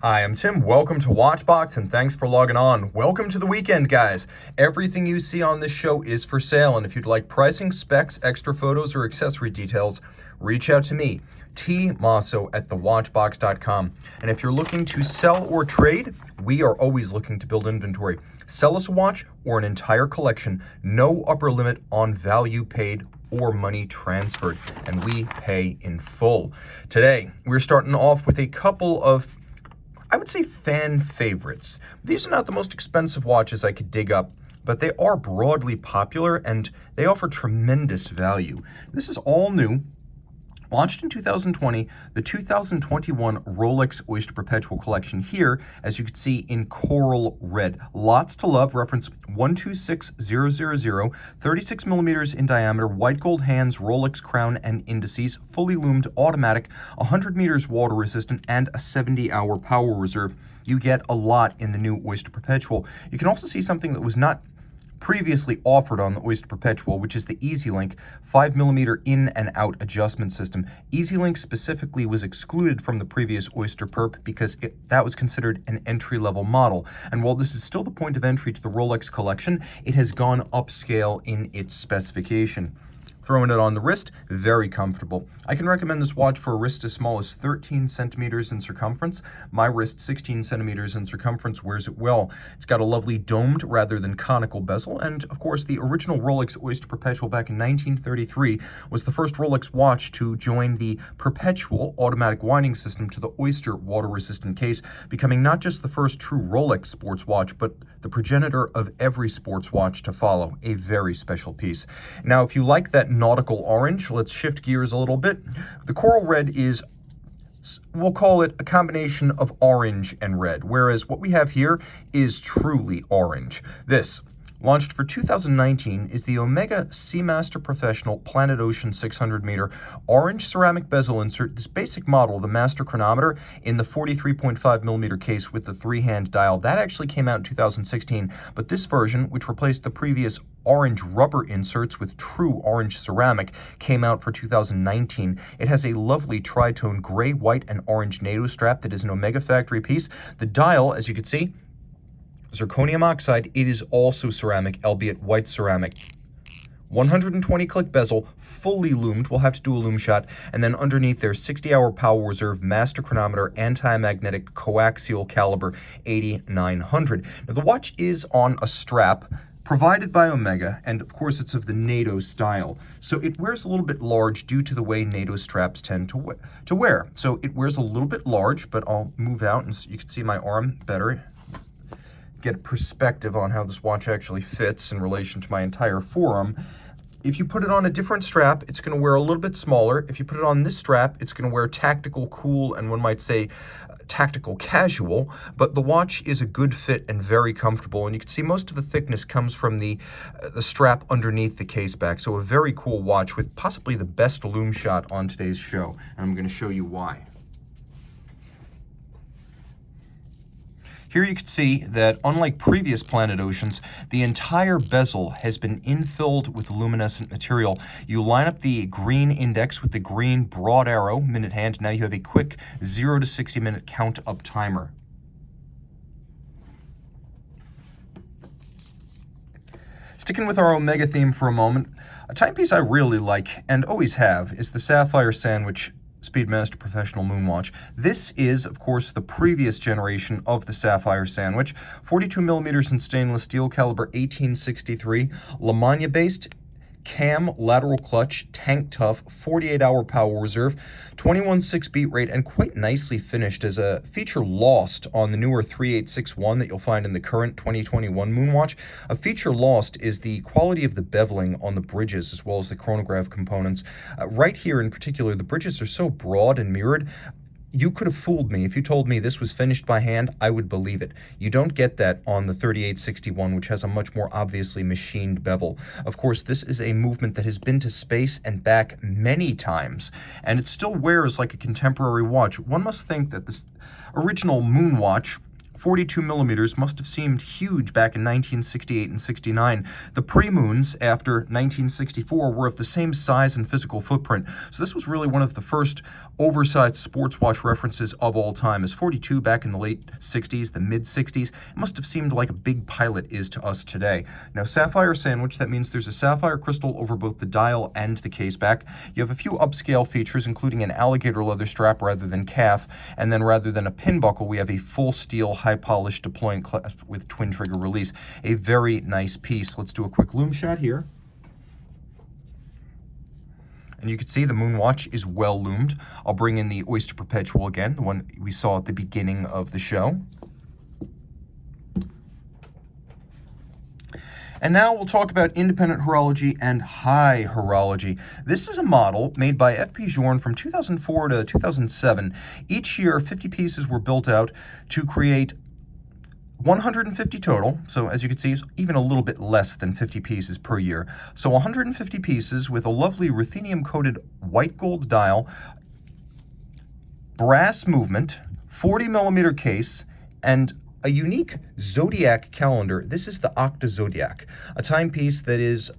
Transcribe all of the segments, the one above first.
Hi, I'm Tim. Welcome to WatchBox and thanks for logging on. Welcome to the weekend, guys. Everything you see on this show is for sale, and if you'd like pricing, specs, extra photos, or accessory details, reach out to me, tmosso at thewatchbox.com. And if you're looking to sell or trade, we are always looking to build inventory. Sell us a watch or an entire collection, no upper limit on value paid or money transferred, and we pay in full. Today, we're starting off with a couple of, I would say, fan favorites. These are not the most expensive watches I could dig up, but they are broadly popular and they offer tremendous value. This is all new. Launched in 2020, the 2021 Rolex Oyster Perpetual collection here, as you can see, in coral red. Lots to love. Reference 126000, 36 millimeters in diameter, white gold hands, Rolex crown and indices, fully loomed, automatic, 100 meters water resistant, and a 70-hour power reserve. You get a lot in the new Oyster Perpetual. You can also see something that was not previously offered on the Oyster Perpetual, which is the EasyLink 5mm in and out adjustment system. EasyLink specifically was excluded from the previous Oyster Perp because that was considered an entry-level model. And while this is still the point of entry to the Rolex collection, it has gone upscale in its specification. Throwing it on the wrist, very comfortable. I can recommend this watch for a wrist as small as 13 centimeters in circumference. My wrist, 16 centimeters in circumference, wears it well. It's got a lovely domed rather than conical bezel, and of course the original Rolex Oyster Perpetual back in 1933 was the first Rolex watch to join the Perpetual automatic winding system to the Oyster water-resistant case, becoming not just the first true Rolex sports watch, but the progenitor of every sports watch to follow. A very special piece. Now, if you like that nautical orange, let's shift gears a little bit. The coral red is, we'll call it a combination of orange and red, whereas what we have here is truly orange. This, launched for 2019, is the Omega Seamaster Professional Planet Ocean 600-meter orange ceramic bezel insert. This basic model, the master chronometer, in the 43.5mm case with the three-hand dial. That actually came out in 2016, but this version, which replaced the previous orange rubber inserts with true orange ceramic, came out for 2019. It has a lovely tritone gray, white, and orange NATO strap that is an Omega factory piece. The dial, as you can see, zirconium oxide. It is also ceramic, albeit white ceramic. 120 click bezel, fully loomed. We'll have to do a loom shot. And then underneath there's 60-hour power reserve, master chronometer, anti-magnetic coaxial caliber 8900. Now the watch is on a strap provided by Omega, and of course it's of the NATO style. So it wears a little bit large due to the way NATO straps tend to wear. So it wears a little bit large, but I'll move out and so you can see my arm better. Get a perspective on how this watch actually fits in relation to my entire forearm. If you put it on a different strap, it's going to wear a little bit smaller. If you put it on this strap, it's going to wear tactical cool and one might say tactical casual, but the watch is a good fit and very comfortable, and you can see most of the thickness comes from the strap underneath the case back. So a very cool watch with possibly the best loom shot on today's show, and I'm going to show you why. Here you can see that, unlike previous Planet Oceans, the entire bezel has been infilled with luminescent material. You line up the green index with the green broad arrow minute hand. Now you have a quick 0 to 60 minute count up timer. Sticking with our Omega theme for a moment, a timepiece I really like and always have is the Sapphire Sandwich Speedmaster Professional Moonwatch. This is, of course, the previous generation of the Sapphire Sandwich. 42 millimeters in stainless steel, caliber 1863, Lamagna based, cam, lateral clutch, tank tough, 48-hour power reserve, 21.6 beat rate, and quite nicely finished as a feature lost on the newer 3861 that you'll find in the current 2021 Moonwatch. A feature lost is the quality of the beveling on the bridges as well as the chronograph components. Right here in particular, the bridges are so broad and mirrored. You could have fooled me. If you told me this was finished by hand, I would believe it. You don't get that on the 3861, which has a much more obviously machined bevel. Of course, this is a movement that has been to space and back many times, and it still wears like a contemporary watch. One must think that this original Moonwatch 42 millimeters must have seemed huge back in 1968 and 69. The pre-moons after 1964 were of the same size and physical footprint. So this was really one of the first oversized sports watch references of all time. As 42 back in the late 60s, the mid 60s, it must have seemed like a big pilot is to us today. Now, sapphire sandwich, that means there's a sapphire crystal over both the dial and the case back. You have a few upscale features, including an alligator leather strap rather than calf, and then rather than a pin buckle, we have a full steel, high-polished deploying clasp with twin trigger release. A very nice piece. Let's do a quick loom shot here. And you can see the moon watch is well loomed. I'll bring in the Oyster Perpetual again, the one we saw at the beginning of the show. And now we'll talk about independent horology and high horology. This is a model made by FP Journe from 2004 to 2007. Each year, 50 pieces were built out to create 150 total. So as you can see, it's even a little bit less than 50 pieces per year. So 150 pieces with a lovely ruthenium-coated white gold dial, brass movement, 40 millimeter case, and a unique zodiac calendar. This is the Octa Zodiac, a timepiece that is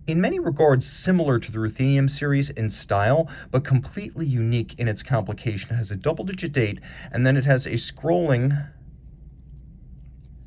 in many regards similar to the ruthenium series in style, but completely unique in its complication. It has a double-digit date, and then it has a scrolling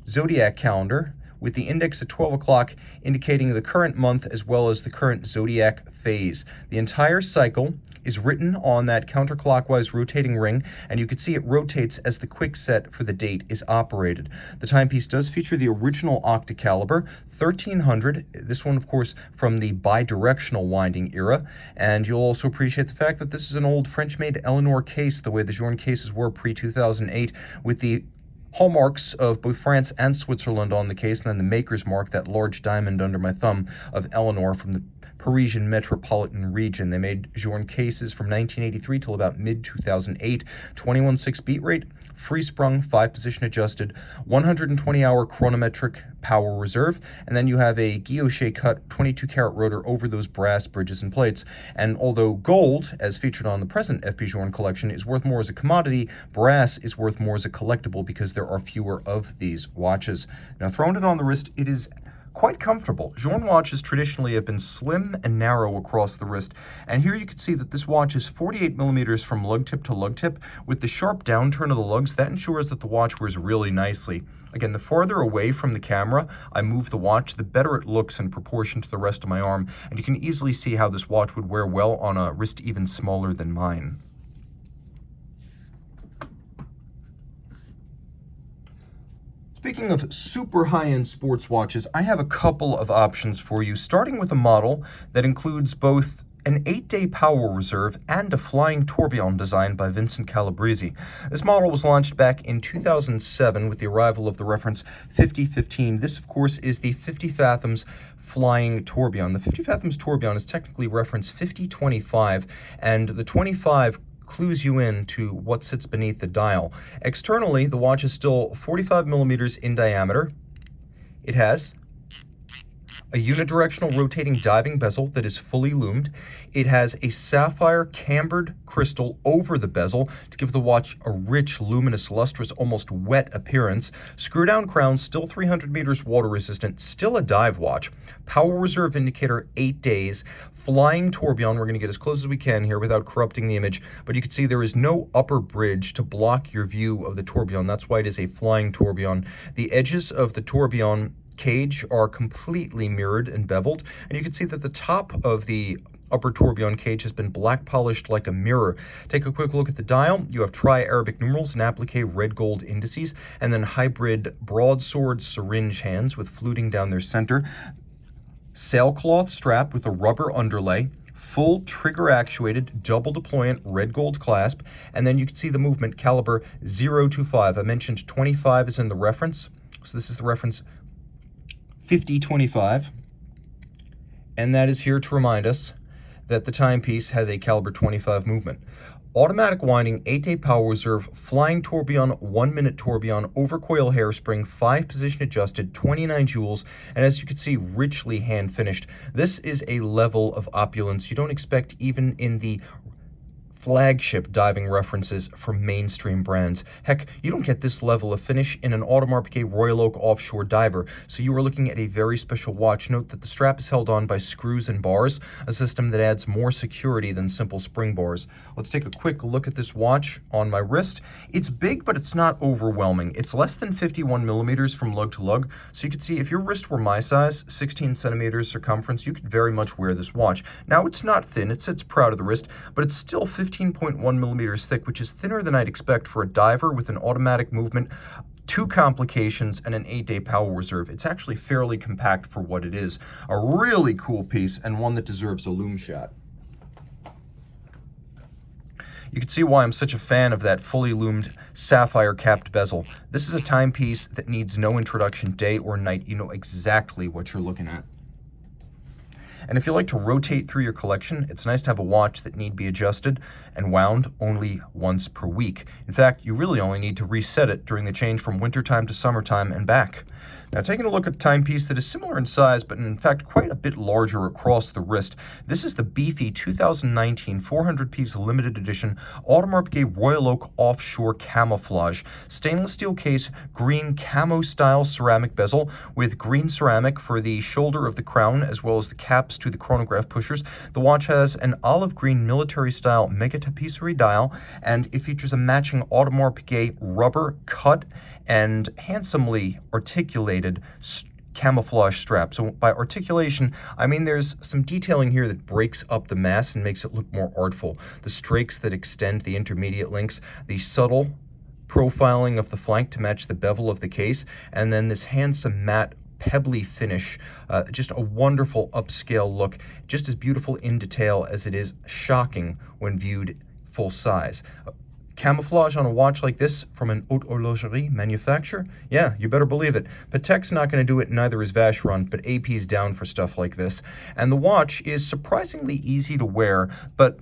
zodiac calendar with the index at 12 o'clock indicating the current month as well as the current zodiac phase. The entire cycle is written on that counterclockwise rotating ring, and you can see it rotates as the quick set for the date is operated. The timepiece does feature the original Octa caliber, 1300, this one of course from the bi-directional winding era, and you'll also appreciate the fact that this is an old French-made Eleanor case, the way the Journe cases were pre-2008, with the hallmarks of both France and Switzerland on the case, and then the maker's mark, that large diamond under my thumb of Eleanor from the Parisian metropolitan region. They made Journe cases from 1983 till about mid-2008, 21.6 beat rate, free sprung, 5-position adjusted, 120-hour chronometric power reserve, and then you have a guilloche cut 22-karat rotor over those brass bridges and plates. And although gold, as featured on the present FP Journe collection, is worth more as a commodity, brass is worth more as a collectible because there are fewer of these watches. Now, throwing it on the wrist, it is quite comfortable. Journe watches traditionally have been slim and narrow across the wrist, and here you can see that this watch is 48 millimeters from lug tip to lug tip. With the sharp downturn of the lugs, that ensures that the watch wears really nicely. Again, the farther away from the camera I move the watch, the better it looks in proportion to the rest of my arm, and you can easily see how this watch would wear well on a wrist even smaller than mine. Speaking of super high-end sports watches, I have a couple of options for you, starting with a model that includes both an 8-day power reserve and a flying tourbillon designed by Vincent Calabrese. This model was launched back in 2007 with the arrival of the reference 5015. This, of course, is the 50 Fathoms flying tourbillon. The 50 Fathoms tourbillon is technically reference 5025, and the 25 clues you in to what sits beneath the dial. Externally, the watch is still 45 millimeters in diameter. It has a unidirectional rotating diving bezel that is fully loomed. It has a sapphire cambered crystal over the bezel to give the watch a rich, luminous, lustrous, almost wet appearance. Screw down crown, still 300 meters water resistant, still a dive watch. Power reserve indicator, 8 days. Flying tourbillon, we're going to get as close as we can here without corrupting the image, but you can see there is no upper bridge to block your view of the tourbillon. That's why it is a flying tourbillon. The edges of the tourbillon cage are completely mirrored and beveled, and you can see that the top of the upper tourbillon cage has been black polished like a mirror. Take a quick look at the dial. You have tri-Arabic numerals and applique red gold indices, and then hybrid broadsword syringe hands with fluting down their center. Sailcloth strap with a rubber underlay, full trigger actuated double deployant red gold clasp, and then you can see the movement caliber 025. I mentioned 25 is in the reference, so this is the reference 5025, and that is here to remind us that the timepiece has a caliber 25 movement. Automatic winding, 8-day power reserve, flying tourbillon, 1-minute tourbillon, overcoil hairspring, 5-position adjusted, 29 jewels, and as you can see, richly hand finished. This is a level of opulence you don't expect even in the flagship diving references for mainstream brands. Heck, you don't get this level of finish in an Audemars Piguet Royal Oak Offshore diver, so you are looking at a very special watch. Note that the strap is held on by screws and bars, a system that adds more security than simple spring bars. Let's take a quick look at this watch on my wrist. It's big, but it's not overwhelming. It's less than 51 millimeters from lug to lug, so you can see if your wrist were my size, 16 centimeters circumference, you could very much wear this watch. Now, it's not thin, it sits proud of the wrist, but it's still 15.1 millimeters thick, which is thinner than I'd expect for a diver with an automatic movement, 2 complications, and an 8-day power reserve. It's actually fairly compact for what it is. A really cool piece, and one that deserves a loom shot. You can see why I'm such a fan of that fully loomed sapphire capped bezel. This is a timepiece that needs no introduction day or night. You know exactly what you're looking at. And if you like to rotate through your collection, it's nice to have a watch that need be adjusted and wound only once per week. In fact, you really only need to reset it during the change from wintertime to summertime and back. Now, taking a look at a timepiece that is similar in size, but in fact quite a bit larger across the wrist. This is the beefy 2019 400-piece limited edition Audemars Piguet Royal Oak Offshore Camouflage. Stainless steel case, green camo-style ceramic bezel with green ceramic for the shoulder of the crown as well as the caps to the chronograph pushers. The watch has an olive green military-style mega tapisserie dial, and it features a matching Audemars Piguet rubber cut and handsomely articulated camouflage strap. So by articulation, I mean there's some detailing here that breaks up the mass and makes it look more artful. The strakes that extend the intermediate links, the subtle profiling of the flank to match the bevel of the case, and then this handsome matte pebbly finish, just a wonderful upscale look, just as beautiful in detail as it is shocking when viewed full size. Camouflage on a watch like this from an haute horlogerie manufacturer? Yeah, you better believe it. Patek's not going to do it, neither is Vacheron, but AP's down for stuff like this. And the watch is surprisingly easy to wear, but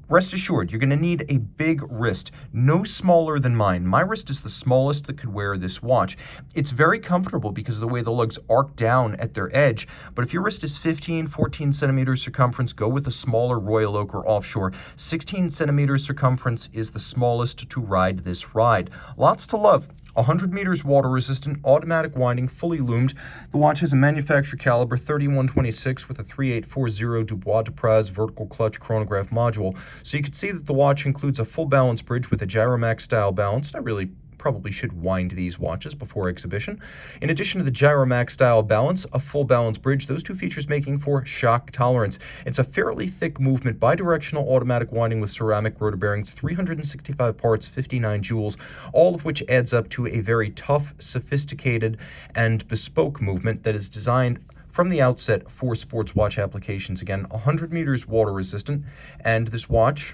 rest assured, you're going to need a big wrist, no smaller than mine. My wrist is the smallest that could wear this watch. It's very comfortable because of the way the lugs arc down at their edge, but if your wrist is 15, 14 centimeters circumference, go with a smaller Royal Oak or Offshore. 16 centimeters circumference is the smallest to ride this ride. Lots to love. 100 meters water resistant, automatic winding, fully loomed. The watch has a manufacturer caliber 3126 with a 3840 Dubois de Praz vertical clutch chronograph module. So you can see that the watch includes a full balance bridge with a Gyromax style balance. I really probably should wind these watches before exhibition. In addition to the Gyromax style balance, a full balance bridge, those two features making for shock tolerance. It's a fairly thick movement, bidirectional automatic winding with ceramic rotor bearings, 365 parts, 59 jewels, all of which adds up to a very tough, sophisticated, and bespoke movement that is designed from the outset for sports watch applications. Again, 100 meters water resistant, and this watch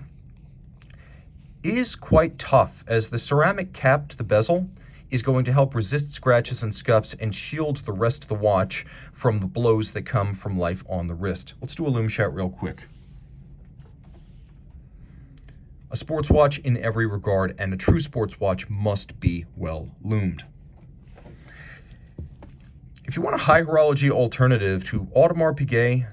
is quite tough, as the ceramic cap to the bezel is going to help resist scratches and scuffs and shield the rest of the watch from the blows that come from life on the wrist. Let's do a loom shot real quick. A sports watch in every regard, and a true sports watch must be well loomed. If you want a high horology alternative to Audemars Piguet,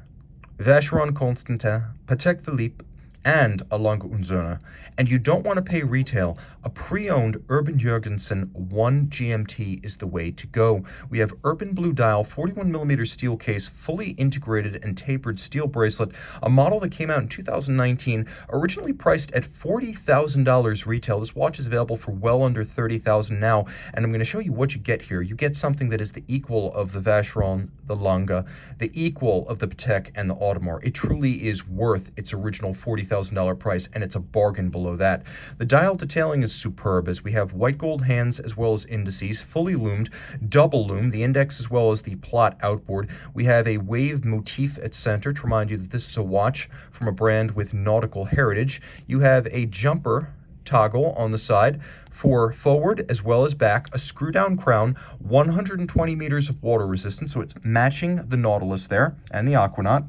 Vacheron Constantin, Patek Philippe, and a Lange und Söhne, and you don't want to pay retail, a pre-owned Urban Jurgensen One GMT is the way to go. We have urban blue dial, 41mm steel case, fully integrated and tapered steel bracelet, a model that came out in 2019, originally priced at $40,000 retail. This watch is available for well under $30,000 now, and I'm going to show you what you get here. You get something that is the equal of the Vacheron, the Lange, the equal of the Patek, and the Audemars. It truly is worth its original $40,000 price, and it's a bargain below that. The dial detailing is superb, as we have white gold hands as well as indices, fully loomed, double loom, the index as well as the plot outboard. We have a wave motif at center to remind you that this is a watch from a brand with nautical heritage. You have a jumper toggle on the side for forward as well as back, a screw down crown, 120 meters of water resistance, so it's matching the Nautilus there and the Aquanaut.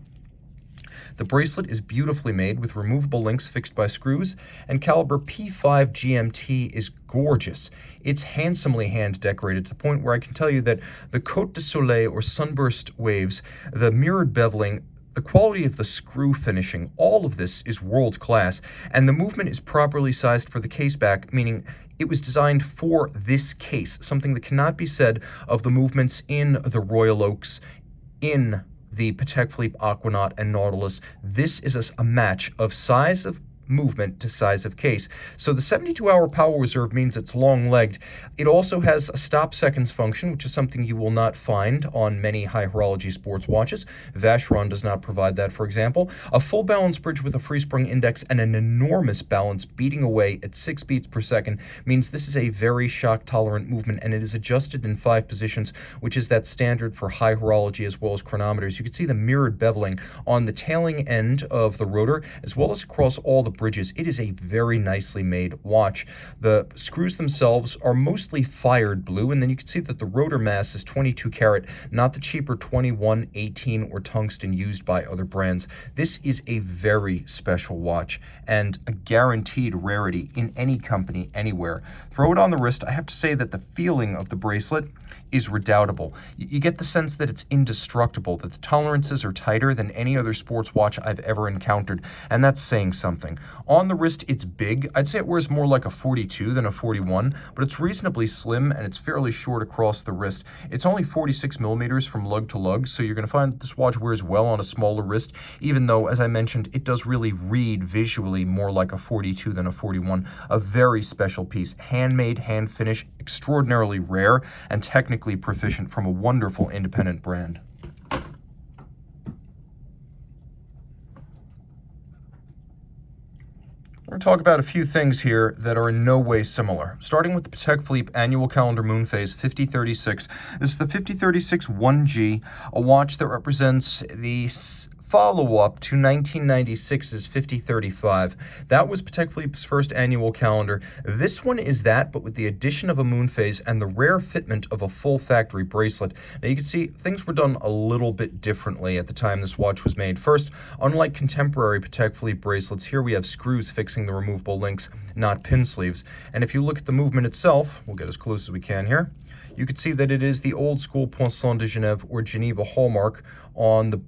The bracelet is beautifully made with removable links fixed by screws, and caliber P5 GMT is gorgeous. It's handsomely hand decorated to the point where I can tell you that the Côte de Soleil or sunburst waves, the mirrored beveling, the quality of the screw finishing, all of this is world class, and the movement is properly sized for the case back, meaning it was designed for this case, something that cannot be said of the movements in the Royal Oaks, in the Patek Philippe Aquanaut and Nautilus. This is a match of size of movement to size of case. So the 72-hour power reserve means it's long-legged. It also has a stop seconds function, which is something you will not find on many high horology sports watches. Vacheron does not provide that, for example. A full balance bridge with a free spring index and an enormous balance beating away at 6 beats per second means this is a very shock-tolerant movement, and it is adjusted in 5 positions, which is that standard for high horology as well as chronometers. You can see the mirrored beveling on the tailing end of the rotor, as well as across all the bridges. It is a very nicely made watch. The screws themselves are mostly fired blue, and then you can see that the rotor mass is 22 karat, not the cheaper 21, 18, or tungsten used by other brands. This is a very special watch and a guaranteed rarity in any company, anywhere. Throw it on the wrist. I have to say that the feeling of the bracelet is redoubtable. You get the sense that it's indestructible, that the tolerances are tighter than any other sports watch I've ever encountered, and that's saying something. On the wrist, it's big. I'd say it wears more like a 42 than a 41, but it's reasonably slim and it's fairly short across the wrist. It's only 46 millimeters from lug to lug, so you're going to find that this watch wears well on a smaller wrist, even though, as I mentioned, it does really read visually more like a 42 than a 41. A very special piece. Handmade, hand finished, extraordinarily rare, and technically proficient from a wonderful independent brand. We're going to talk about a few things here that are in no way similar. Starting with the Patek Philippe Annual Calendar Moon Phase 5036. This is the 5036 1G, a watch that represents the follow-up to 1996's 5035. That was Patek Philippe's first annual calendar. This one is that, but with the addition of a moon phase and the rare fitment of a full factory bracelet. Now you can see things were done a little bit differently at the time this watch was made. First, unlike contemporary Patek Philippe bracelets, here we have screws fixing the removable links, not pin sleeves. And if you look at the movement itself, we'll get as close as we can here, you can see that it is the old school Poinçon de Genève or Geneva hallmark on the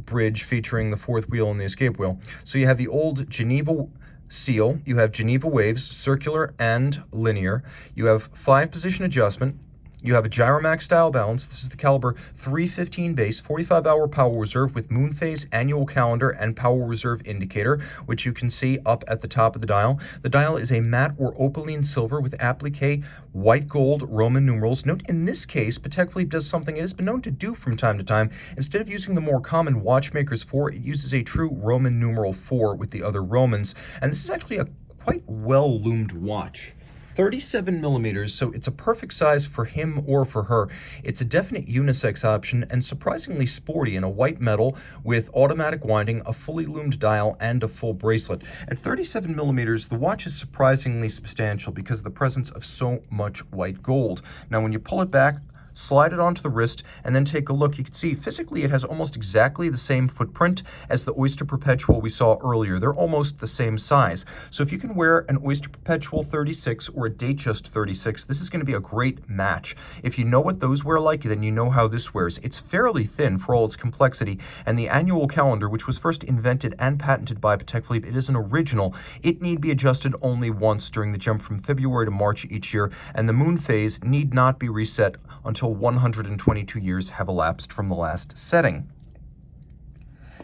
bridge featuring the fourth wheel and the escape wheel. So you have the old Geneva seal, you have Geneva waves, circular and linear, you have 5-position adjustment, you have a Gyromax style balance. This is the caliber 315 base, 45-hour power reserve with moon phase, annual calendar, and power reserve indicator, which you can see up at the top of the dial. The dial is a matte or opaline silver with applique white gold Roman numerals. Note in this case, Patek Philippe does something it has been known to do from time to time. Instead of using the more common watchmaker's 4, it uses a true Roman numeral 4 with the other Romans. And this is actually a quite well-loomed watch. 37 millimeters, so it's a perfect size for him or for her. It's a definite unisex option and surprisingly sporty in a white metal with automatic winding, a fully loomed dial, and a full bracelet. At 37 millimeters, the watch is surprisingly substantial because of the presence of so much white gold. Now, when you pull it back, slide it onto the wrist, and then take a look. You can see physically it has almost exactly the same footprint as the Oyster Perpetual we saw earlier. They're almost the same size. So if you can wear an Oyster Perpetual 36 or a Datejust 36, this is going to be a great match. If you know what those wear like, then you know how this wears. It's fairly thin for all its complexity, and the annual calendar, which was first invented and patented by Patek Philippe, it is an original. It need be adjusted only once during the jump from February to March each year, and the moon phase need not be reset until 122 years have elapsed from the last setting.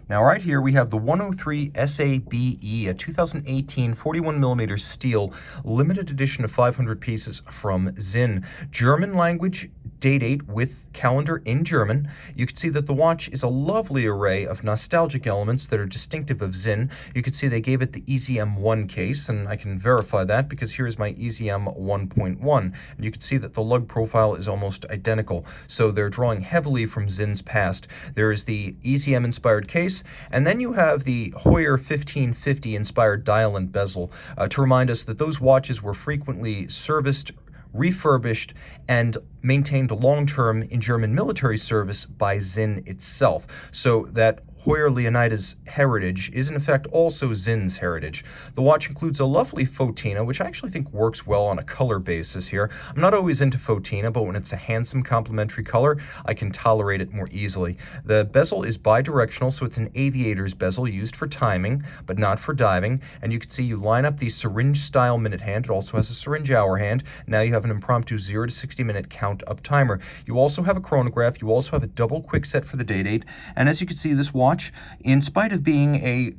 Now, right here, we have the 103 SABE, a 2018 41mm steel, limited edition of 500 pieces from Sinn. German language date with calendar in German. You can see that the watch is a lovely array of nostalgic elements that are distinctive of Sinn. You can see they gave it the EZM1 case, and I can verify that because here is my EZM 1.1. And you can see that the lug profile is almost identical. So they're drawing heavily from Sinn's past. There is the EZM-inspired case, and then you have the Heuer 1550-inspired dial and bezel to remind us that those watches were frequently serviced, refurbished, and maintained long-term in German military service by Sinn itself. So that Hoyer Leonida's heritage is in effect also Sinn's heritage. The watch includes a lovely fauxtina, which I actually think works well on a color basis here. I'm not always into fauxtina, but when it's a handsome complementary color, I can tolerate it more easily. The bezel is bidirectional, so it's an aviator's bezel used for timing, but not for diving. And you can see you line up the syringe-style minute hand. It also has a syringe hour hand. Now you have an impromptu 0 to 60 minute count-up timer. You also have a chronograph. You also have a double quick set for the date. And as you can see, this watch, in spite of being a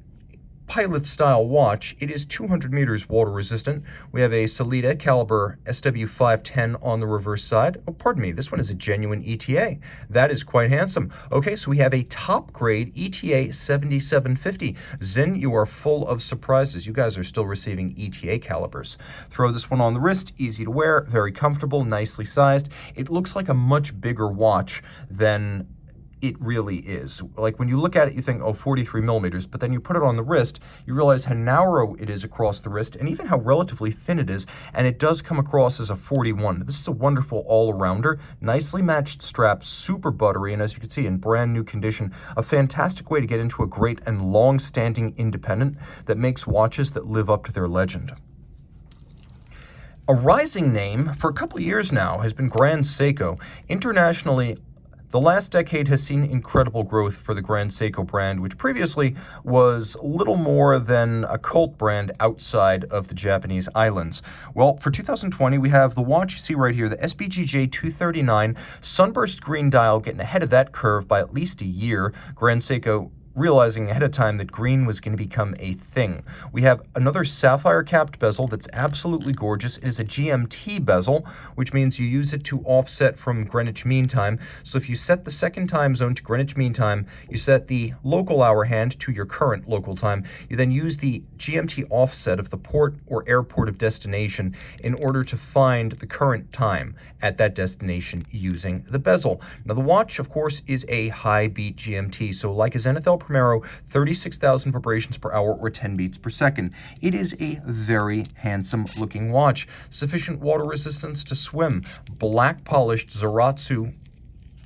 pilot-style watch, it is 200 meters water resistant. We have a Sellita caliber SW510 on the reverse side. Oh, pardon me, this one is a genuine ETA. That is quite handsome. Okay, so we have a top-grade ETA 7750. Sinn, you are full of surprises. You guys are still receiving ETA calibers. Throw this one on the wrist, easy to wear, very comfortable, nicely sized. It looks like a much bigger watch than it really is. Like when you look at it, you think, oh, 43 millimeters, but then you put it on the wrist, you realize how narrow it is across the wrist and even how relatively thin it is, and it does come across as a 41. This is a wonderful all-arounder, nicely matched strap, super buttery, and as you can see, in brand new condition, a fantastic way to get into a great and long-standing independent that makes watches that live up to their legend. A rising name for a couple of years now has been Grand Seiko. Internationally, the last decade has seen incredible growth for the Grand Seiko brand, which previously was little more than a cult brand outside of the Japanese islands. Well, for 2020, we have the watch you see right here, the SBGJ 239 Sunburst Green dial, getting ahead of that curve by at least a year. Grand Seiko realizing ahead of time that green was going to become a thing. We have another sapphire capped bezel that's absolutely gorgeous. It is a GMT bezel, which means you use it to offset from Greenwich Mean Time. So if you set the second time zone to Greenwich Mean Time, you set the local hour hand to your current local time. You then use the GMT offset of the port or airport of destination in order to find the current time at that destination using the bezel. Now the watch, of course, is a high beat GMT, so like a Zenithal Primero, 36,000 vibrations per hour or 10 beats per second. It is a very handsome looking watch. Sufficient water resistance to swim. Black polished Zaratsu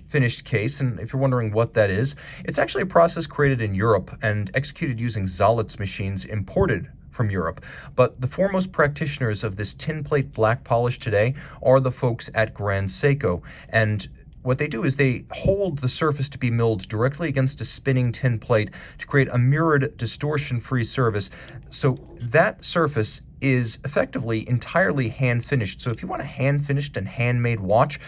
finished case, and if you're wondering what that is, it's actually a process created in Europe and executed using Zalitz machines imported from Europe. But the foremost practitioners of this tin plate black polish today are the folks at Grand Seiko, and what they do is they hold the surface to be milled directly against a spinning tin plate to create a mirrored, distortion-free surface. So that surface is effectively entirely hand-finished. So if you want a hand-finished and handmade watch,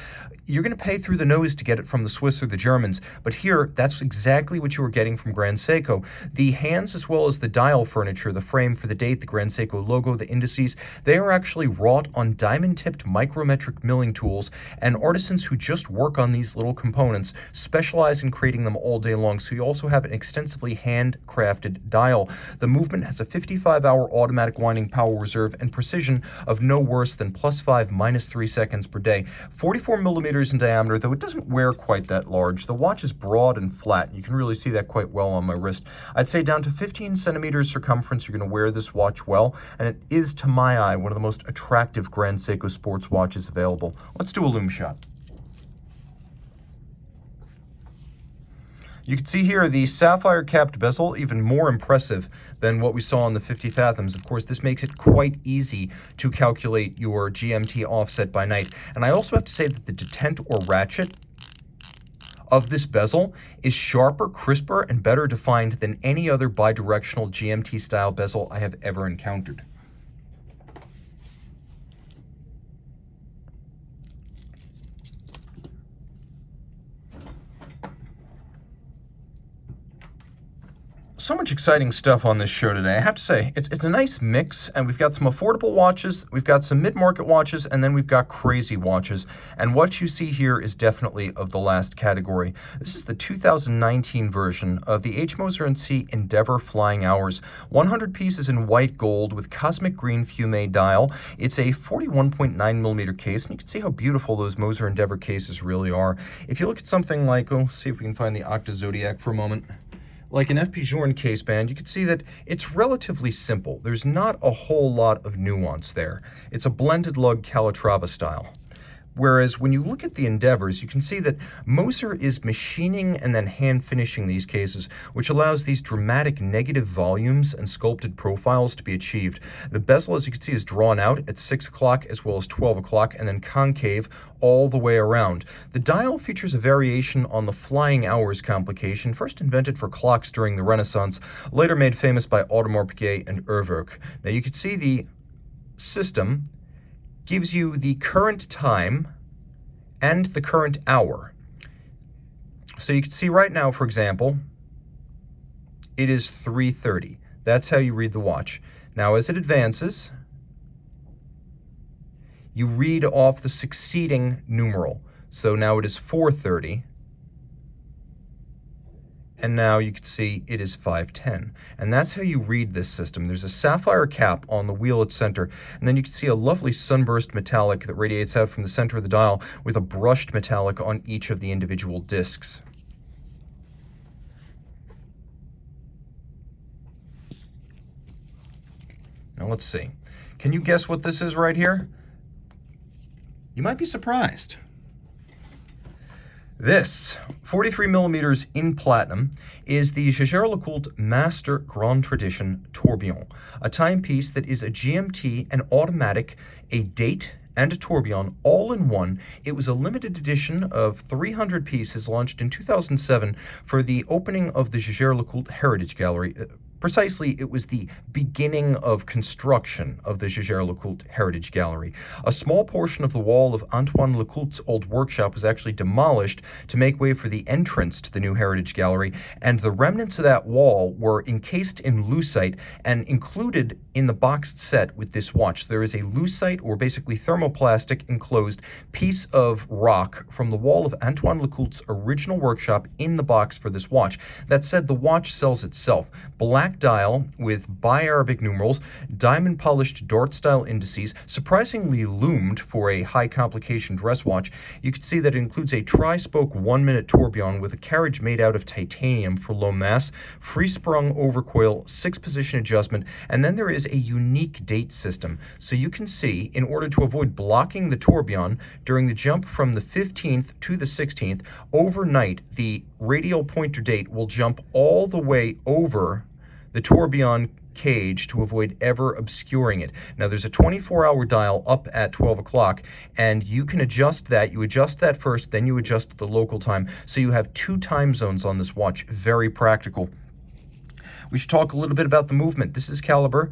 you're going to pay through the nose to get it from the Swiss or the Germans. But here, that's exactly what you are getting from Grand Seiko. The hands, as well as the dial furniture, the frame for the date, the Grand Seiko logo, the indices, they are actually wrought on diamond-tipped micrometric milling tools, and artisans who just work on these little components specialize in creating them all day long. So you also have an extensively handcrafted dial. The movement has a 55-hour automatic winding power reserve and precision of no worse than +5, -3 seconds per day. 44 millimeters in diameter, though it doesn't wear quite that large. The watch is broad and flat. You can really see that quite well on my wrist. I'd say down to 15 centimeters circumference, you're going to wear this watch well, and it is, to my eye, one of the most attractive Grand Seiko sports watches available. Let's do a loom shot. You can see here the sapphire capped bezel, even more impressive than what we saw on the 50 Fathoms. Of course, this makes it quite easy to calculate your GMT offset by night. And I also have to say that the detent or ratchet of this bezel is sharper, crisper, and better defined than any other bidirectional GMT style bezel I have ever encountered. So much exciting stuff on this show today. I have to say, it's a nice mix, and we've got some affordable watches, we've got some mid-market watches, and then we've got crazy watches. And what you see here is definitely of the last category. This is the 2019 version of the H. Moser Cie Endeavour Flying Hours. 100 pieces in white gold with cosmic green fume dial. It's a 41.9 millimeter case, and you can see how beautiful those Moser Endeavour cases really are. If you look at something like, see if we can find the Octa Zodiac for a moment. Like an FP Journe case band, you can see that it's relatively simple. There's not a whole lot of nuance there. It's a blended lug Calatrava style. Whereas when you look at the Endeavours, you can see that Moser is machining and then hand finishing these cases, which allows these dramatic negative volumes and sculpted profiles to be achieved. The bezel, as you can see, is drawn out at 6 o'clock as well as 12 o'clock, and then concave all the way around. The dial features a variation on the flying hours complication, first invented for clocks during the Renaissance, later made famous by Audemars Piguet and Urwerk. Now you can see the system gives you the current time and the current hour. So you can see right now, for example, it is 3:30. That's how you read the watch. Now, as it advances, you read off the succeeding numeral. So now it is 4:30. And now you can see it is 5:10. And that's how you read this system. There's a sapphire cap on the wheel at center, and then you can see a lovely sunburst metallic that radiates out from the center of the dial with a brushed metallic on each of the individual discs. Now let's see. Can you guess what this is right here? You might be surprised. This, 43 millimeters in platinum, is the Jaeger-LeCoultre Master Grande Tradition Tourbillon, a timepiece that is a GMT, an automatic, a date, and a tourbillon all in one. It was a limited edition of 300 pieces launched in 2007 for the opening of the Jaeger-LeCoultre Heritage Gallery. Precisely, it was the beginning of construction of the Jaeger-LeCoultre Heritage Gallery. A small portion of the wall of Antoine Lecoultre's old workshop was actually demolished to make way for the entrance to the new Heritage Gallery, and the remnants of that wall were encased in lucite and included in the boxed set with this watch. There is a lucite, or basically thermoplastic enclosed piece of rock from the wall of Antoine Lecoultre's original workshop in the box for this watch. That said, the watch sells itself. Black dial with bi-Arabic numerals, diamond polished dart style indices, surprisingly loomed for a high complication dress watch. You can see that it includes a tri-spoke 1-minute tourbillon with a carriage made out of titanium for low mass, free sprung overcoil, 6-position adjustment, and then there is a unique date system. So you can see, in order to avoid blocking the tourbillon during the jump from the 15th to the 16th, overnight the radial pointer date will jump all the way over the tourbillon cage to avoid ever obscuring it. Now there's a 24-hour dial up at 12 o'clock, and you can adjust that. You adjust that first, then you adjust the local time. So you have 2 time zones on this watch. Very practical. We should talk a little bit about the movement. This is caliber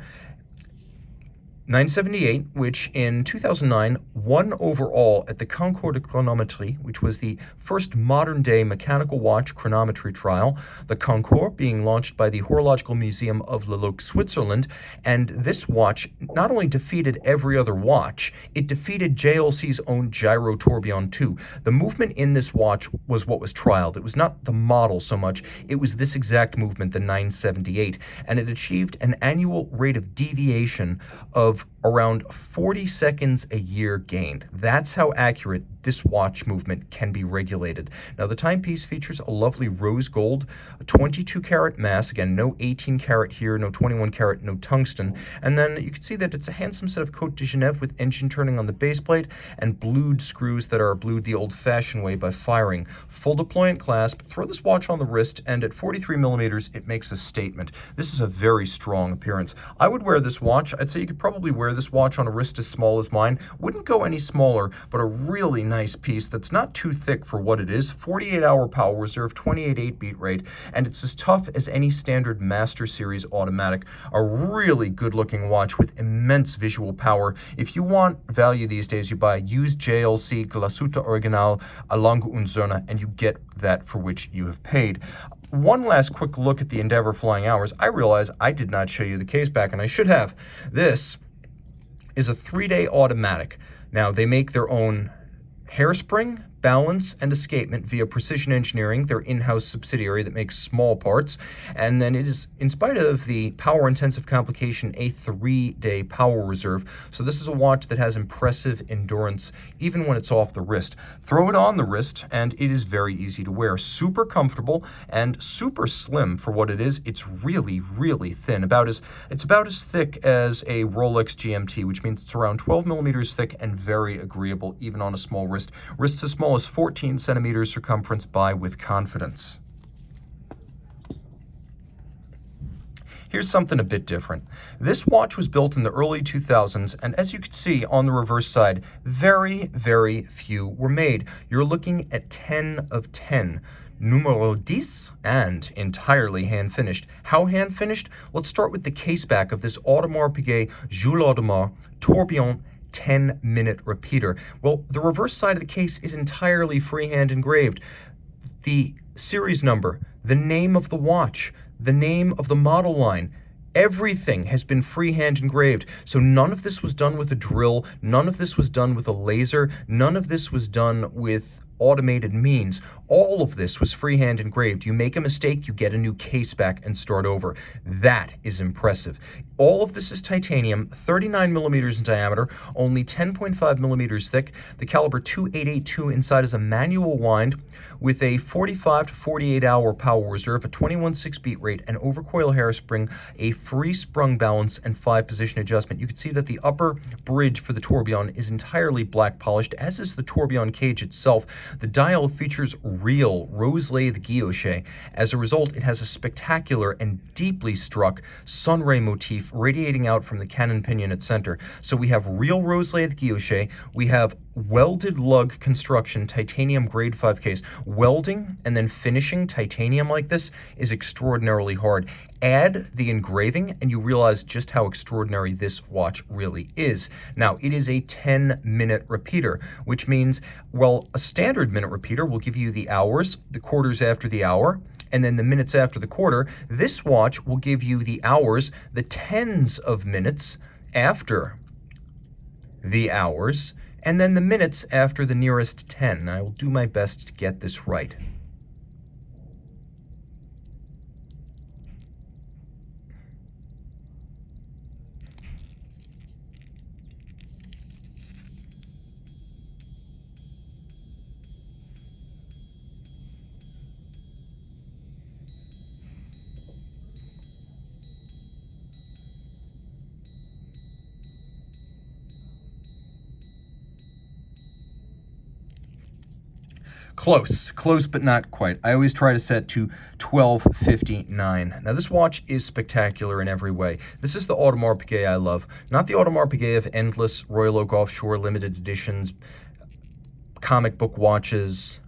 978, which in 2009 won overall at the Concours de Chronométrie, which was the first modern-day mechanical watch chronometry trial, the Concours being launched by the Horological Museum of Le Locle, Switzerland, and this watch not only defeated every other watch, it defeated JLC's own Gyro Tourbillon 2. The movement in this watch was what was trialed. It was not the model so much, it was this exact movement, the 978, and it achieved an annual rate of deviation of around 40 seconds a year gained. That's how accurate this watch movement can be regulated. Now the timepiece features a lovely rose gold, a 22 karat mass, again no 18 karat here, no 21 karat, no tungsten, and then you can see that it's a handsome set of Côte de Genève with engine turning on the base plate and blued screws that are blued the old-fashioned way by firing. Full deployant clasp, throw this watch on the wrist, and at 43 millimeters it makes a statement. This is a very strong appearance. I would wear this watch. I'd say you could probably wear this watch on a wrist as small as mine. Wouldn't go any smaller, but a really nice piece that's not too thick for what it is. 48-hour power reserve, 28.8 beat rate, and it's as tough as any standard Master Series automatic. A really good-looking watch with immense visual power. If you want value these days, you buy used JLC Glasuta Original a Lange und Söhne, and you get that for which you have paid. One last quick look at the Endeavour Flying Hours. I realize I did not show you the case back, and I should have. This is a 3-day automatic. Now, they make their own hairspring, balance and escapement via Precision Engineering, their in-house subsidiary that makes small parts. And then it is, in spite of the power-intensive complication, a 3-day power reserve. So this is a watch that has impressive endurance even when it's off the wrist. Throw it on the wrist and it is very easy to wear. Super comfortable and super slim for what it is. It's really, really thin. It's about as thick as a Rolex GMT, which means it's around 12 millimeters thick and very agreeable even on a small wrist. Wrists as small as 14 centimeters circumference. Buy with confidence. Here's something a bit different. This watch was built in the early 2000s, and as you can see on the reverse side, very, very few were made. You're looking at 10 of 10. Numero 10, and entirely hand-finished. How hand-finished? Let's start with the case back of this Audemars Piguet Jules Audemars Tourbillon 10-minute repeater. Well, the reverse side of the case is entirely freehand engraved. The series number, the name of the watch, the name of the model line, everything has been freehand engraved. So none of this was done with a drill, none of this was done with a laser, none of this was done with automated means. All of this was freehand engraved. You make a mistake, you get a new case back and start over. That is impressive. All of this is titanium, 39 millimeters in diameter, only 10.5 millimeters thick. The caliber 2882 inside is a manual wind with a 45 to 48 hour power reserve, a 21.6 beat rate, an overcoil hairspring, a free sprung balance, and 5-position adjustment. You can see that the upper bridge for the tourbillon is entirely black polished, as is the tourbillon cage itself. The dial features real rose-lathe guilloche. As a result, it has a spectacular and deeply struck sunray motif radiating out from the cannon pinion at center. So we have real rose-lathe guilloche, we have welded lug construction, titanium grade 5 case. Welding and then finishing titanium like this is extraordinarily hard. Add the engraving and you realize just how extraordinary this watch really is. Now, it is a 10-minute repeater, which means, well, a standard minute repeater will give you the hours, the quarters after the hour, and then the minutes after the quarter. This watch will give you the hours, the tens of minutes after the hours, and then the minutes after the nearest 10. I will do my best to get this right. Close, but not quite. I always try to set to 12:59. Now, this watch is spectacular in every way. This is the Audemars Piguet I love, not the Audemars Piguet of endless Royal Oak Offshore limited editions, comic book watches,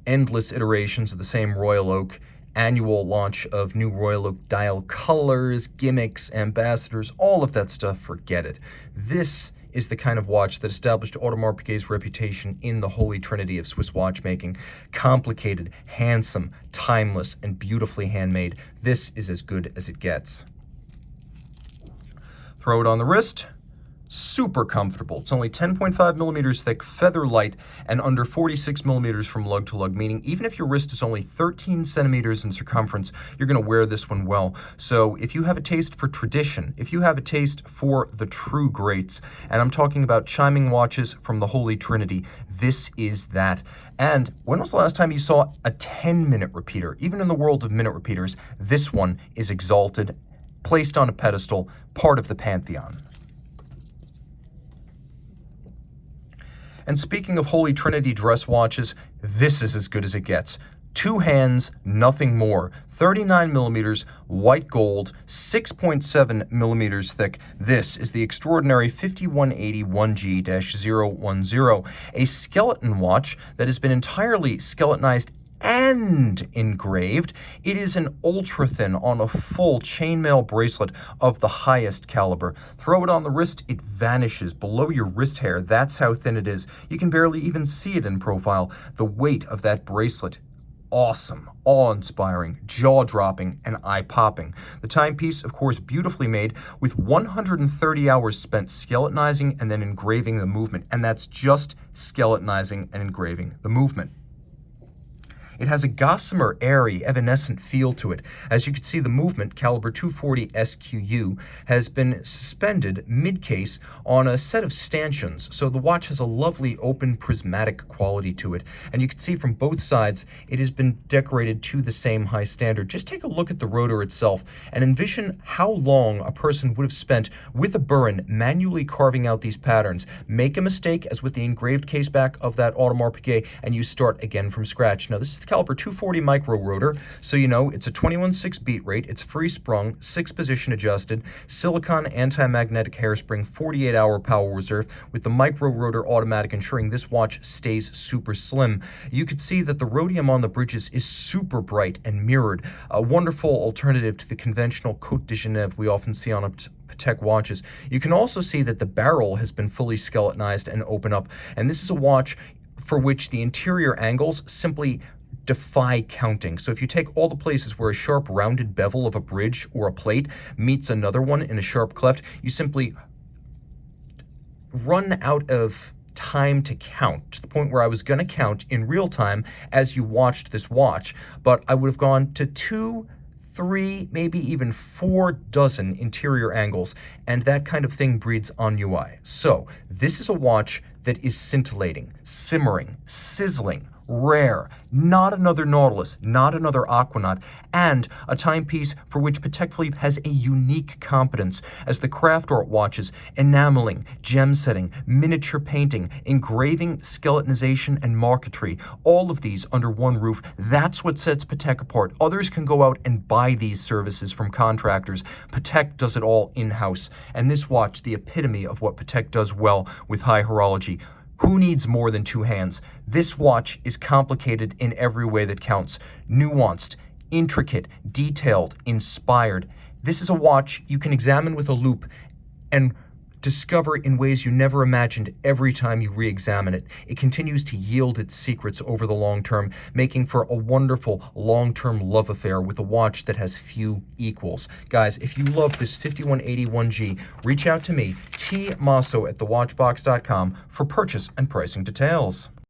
endless iterations of the same Royal Oak, annual launch of new Royal Oak dial colors, gimmicks, ambassadors, all of that stuff, forget it. This is the kind of watch that established Audemars Piguet's reputation in the holy trinity of Swiss watchmaking. Complicated, handsome, timeless, and beautifully handmade. This is as good as it gets. Throw it on the wrist. Super comfortable. It's only 10.5 millimeters thick, feather light, and under 46 millimeters from lug to lug, meaning even if your wrist is only 13 centimeters in circumference, you're going to wear this one well. So if you have a taste for tradition, if you have a taste for the true greats, and I'm talking about chiming watches from the Holy Trinity, this is that. And when was the last time you saw a 10-minute repeater? Even in the world of minute repeaters, this one is exalted, placed on a pedestal, part of the pantheon. And speaking of Holy Trinity dress watches, this is as good as it gets. 2 hands, nothing more. 39 millimeters, white gold, 6.7 millimeters thick. This is the extraordinary 5180 1G-010, a skeleton watch that has been entirely skeletonized and engraved. It is an ultra thin on a full chainmail bracelet of the highest caliber. Throw it on the wrist, it vanishes below your wrist hair. That's how thin it is. You can barely even see it in profile. The weight of that bracelet awesome, awe-inspiring, jaw-dropping, and eye-popping. The timepiece, of course, beautifully made with 130 hours spent skeletonizing and then engraving the movement, and that's just skeletonizing and engraving the movement. It has a gossamer, airy, evanescent feel to it. As you can see, the movement, caliber 240 SQU, has been suspended mid-case on a set of stanchions, so the watch has a lovely, open, prismatic quality to it. And you can see from both sides, it has been decorated to the same high standard. Just take a look at the rotor itself and envision how long a person would have spent with a burin manually carving out these patterns. Make a mistake, as with the engraved case back of that Audemars Piguet, and you start again from scratch. Now, this is the caliber 240 micro rotor, so you know it's a 21.6 beat rate, it's free sprung, 6 position adjusted, silicon anti-magnetic hairspring, 48-hour power reserve, with the micro rotor automatic ensuring this watch stays super slim. You can see that the rhodium on the bridges is super bright and mirrored, a wonderful alternative to the conventional Côte de Genève we often see on a Patek watches. You can also see that the barrel has been fully skeletonized and open up, and this is a watch for which the interior angles simply defy counting. So if you take all the places where a sharp rounded bevel of a bridge or a plate meets another one in a sharp cleft, you simply run out of time to count, to the point where I was going to count in real time as you watched this watch, but I would have gone to 2, 3, maybe even 4 dozen interior angles, and that kind of thing breeds ennui. So this is a watch that is scintillating, simmering, sizzling, rare, not another Nautilus, not another Aquanaut, and a timepiece for which Patek Philippe has a unique competence, as the craft art watches, enameling, gem setting, miniature painting, engraving, skeletonization, and marquetry, all of these under one roof. That's what sets Patek apart. Others can go out and buy these services from contractors. Patek does it all in-house, and this watch, the epitome of what Patek does well with high horology. Who needs more than 2 hands? This watch is complicated in every way that counts. Nuanced, intricate, detailed, inspired. This is a watch you can examine with a loupe and discover in ways you never imagined every time you re-examine it. It continues to yield its secrets over the long term, making for a wonderful long-term love affair with a watch that has few equals. Guys, if you love this 5181G, reach out to me, tmosso at thewatchbox.com, for purchase and pricing details.